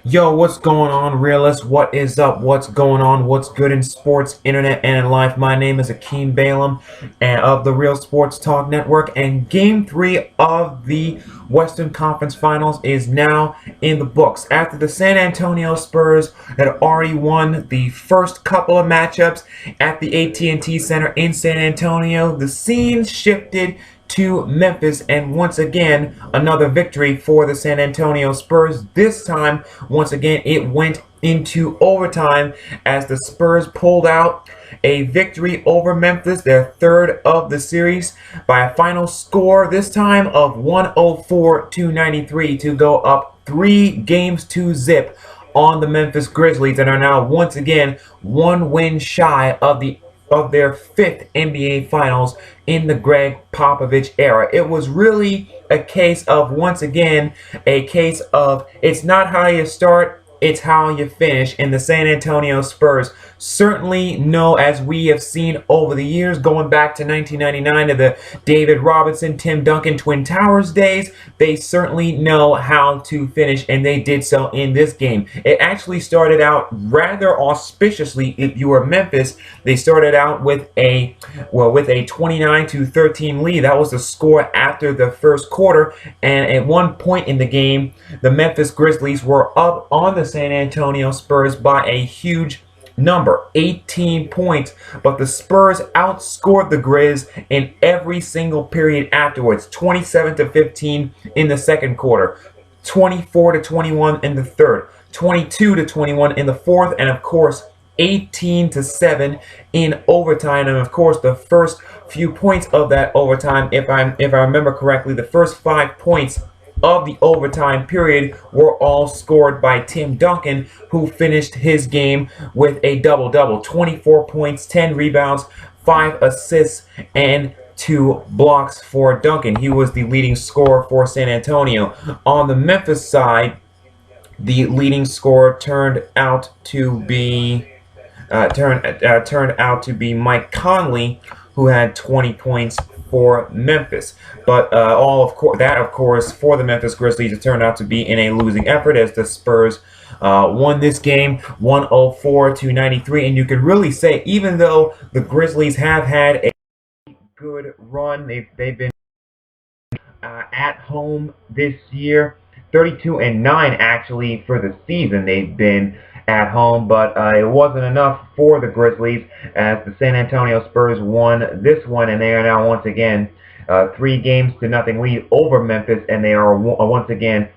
Yo, what's going on, realists? What is up? What's going on? What's good in sports, internet, and in life? My name is Akeem Balaam and of the Real Sports Talk Network, and Game 3 of the Western Conference Finals is now in the books. After the San Antonio Spurs had already won the first couple of matchups at the AT&T Center in San Antonio, the scene shifted to Memphis, and once again another victory for the San Antonio Spurs. This time, once again, it went into overtime as the Spurs pulled out a victory over Memphis, their third of the series, by a final score this time of 104-93 to go up 3-0 on the Memphis Grizzlies, and are now once again one win shy of their fifth NBA Finals in the Gregg Popovich era. It was really a case of, once again, a case of it's not how you start, it's how you finish. And the San Antonio Spurs certainly know, as we have seen over the years, going back to 1999 to the David Robinson, Tim Duncan Twin Towers days, they certainly know how to finish, and they did so in this game. It actually started out rather auspiciously. If you were Memphis, they started out with a 29-13 lead. That was the score after the first quarter, and at one point in the game, the Memphis Grizzlies were up on the San Antonio Spurs by a huge number, 18 points, but the Spurs outscored the Grizz in every single period afterwards. 27-15 in the second quarter, 24-21 in the third, 22-21 in the fourth, and of course 18-7 in overtime. And of course, the first few points of that overtime, if I remember correctly, the first 5 points of the overtime period were all scored by Tim Duncan, who finished his game with a double-double: 24 points, 10 rebounds, 5 assists, and 2 blocks for Duncan. He was the leading scorer for San Antonio. On the Memphis side, the leading scorer turned out to be Mike Conley, who had 20 points for Memphis. But of course, for the Memphis Grizzlies, it turned out to be in a losing effort as the Spurs won this game 104-93. And you could really say, even though the Grizzlies have had a good run, they've been at home this year, 32-9 actually for the season. They've been at home, but it wasn't enough for the Grizzlies as the San Antonio Spurs won this one, and they are now once again 3-0 lead over Memphis, and they are once again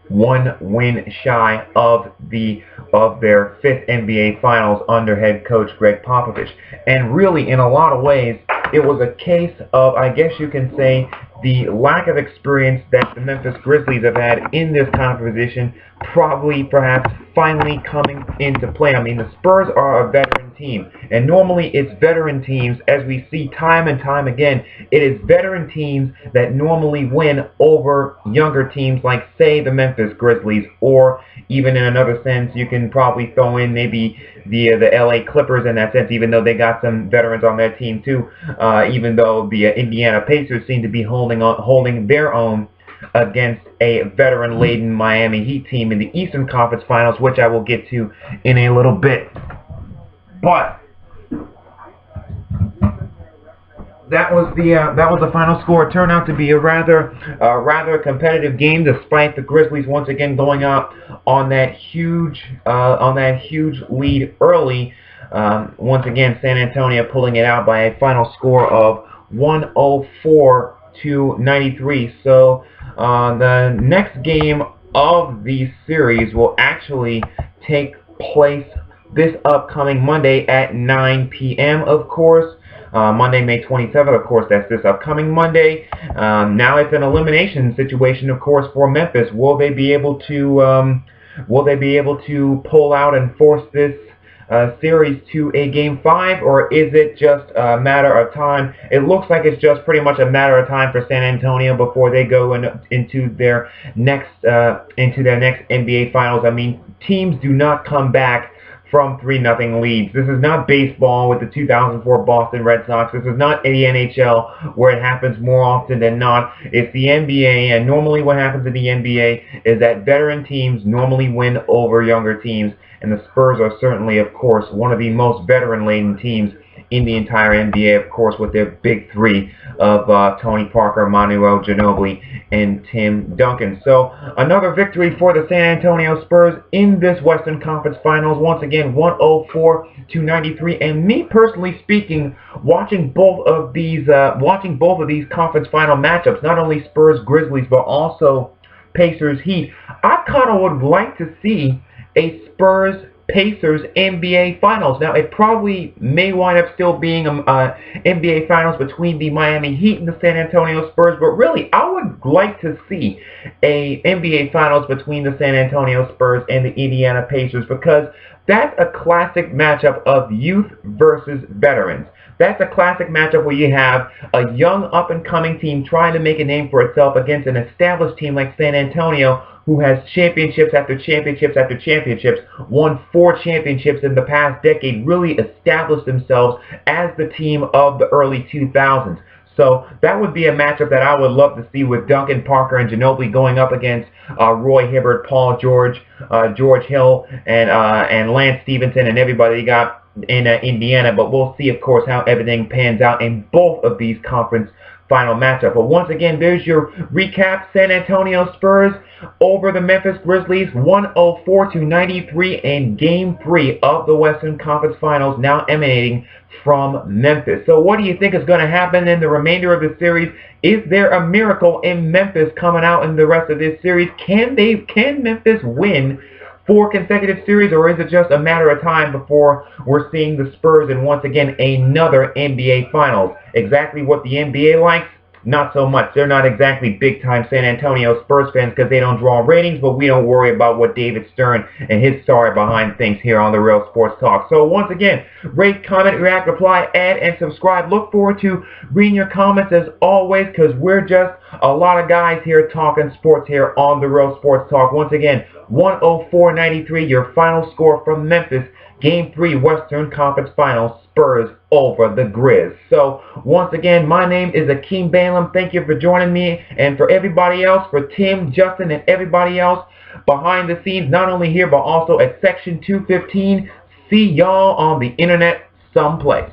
one win shy of their fifth NBA Finals under head coach Gregg Popovich. And really, in a lot of ways, it was a case of, I guess you can say, the lack of experience that the Memphis Grizzlies have had in this competition perhaps finally coming into play. I mean, the Spurs are a veteran team, and normally it's veteran teams, as we see time and time again, it is veteran teams that normally win over younger teams like, say, the Memphis Grizzlies, or even in another sense, you can probably throw in maybe the LA Clippers in that sense, even though they got some veterans on their team too, even though the Indiana Pacers seem to be holding their own against a veteran-laden Miami Heat team in the Eastern Conference Finals, which I will get to in a little bit. But that was the final score. It turned out to be a rather competitive game, despite the Grizzlies once again going out on that huge lead early. Once again, San Antonio pulling it out by a final score of 104-93. So the next game of the series will actually take place this upcoming Monday at 9 p.m. Of course. Monday, May 27th, of course, that's this upcoming Monday. Now it's an elimination situation, of course, for Memphis. Will they be able to pull out and force this series to a Game 5, or is it just a matter of time? It looks like it's just pretty much a matter of time for San Antonio before they go into their next NBA Finals. I mean, teams do not come back from 3-0 leads. This is not baseball with the 2004 Boston Red Sox. This is not the NHL where it happens more often than not. It's the NBA, and normally what happens in the NBA is that veteran teams normally win over younger teams, and the Spurs are certainly, of course, one of the most veteran-laden teams in the entire NBA, of course, with their big three of Tony Parker, Manu Ginobili, and Tim Duncan. So another victory for the San Antonio Spurs in this Western Conference Finals. Once again, 104-93. And me personally speaking, watching both of these conference final matchups, not only Spurs Grizzlies but also Pacers Heat, I kind of would like to see a Spurs Pacers NBA Finals. Now, it probably may wind up still being NBA Finals between the Miami Heat and the San Antonio Spurs, but really, I would like to see a NBA Finals between the San Antonio Spurs and the Indiana Pacers, because that's a classic matchup of youth versus veterans. That's a classic matchup where you have a young up-and-coming team trying to make a name for itself against an established team like San Antonio, who has championships after championships after championships, won 4 championships in the past decade, really established themselves as the team of the early 2000s. So that would be a matchup that I would love to see, with Duncan, Parker, and Ginobili going up against Roy Hibbert, Paul George, George Hill, and Lance Stevenson, and everybody got in Indiana. But we'll see, of course, how everything pans out in both of these conference final matchup. But once again, there's your recap. San Antonio Spurs over the Memphis Grizzlies, 104-93 in Game 3 of the Western Conference Finals, now emanating from Memphis. So what do you think is going to happen in the remainder of the series? Is there a miracle in Memphis coming out in the rest of this series? Can Memphis win 4 consecutive series, or is it just a matter of time before we're seeing the Spurs in, once again, another NBA Finals? Exactly what the NBA likes? Not so much. They're not exactly big-time San Antonio Spurs fans because they don't draw ratings, but we don't worry about what David Stern and his story behind things here on The Real Sports Talk. So once again, rate, comment, react, reply, add, and subscribe. Look forward to reading your comments as always, because we're just a lot of guys here talking sports here on The Real Sports Talk. Once again, 104-93, your final score from Memphis, Game 3 Western Conference Finals, Spurs over the Grizz. So, once again, my name is Akeem Balaam. Thank you for joining me, and for everybody else, for Tim, Justin, and everybody else behind the scenes, not only here, but also at Section 215. See y'all on the internet someplace.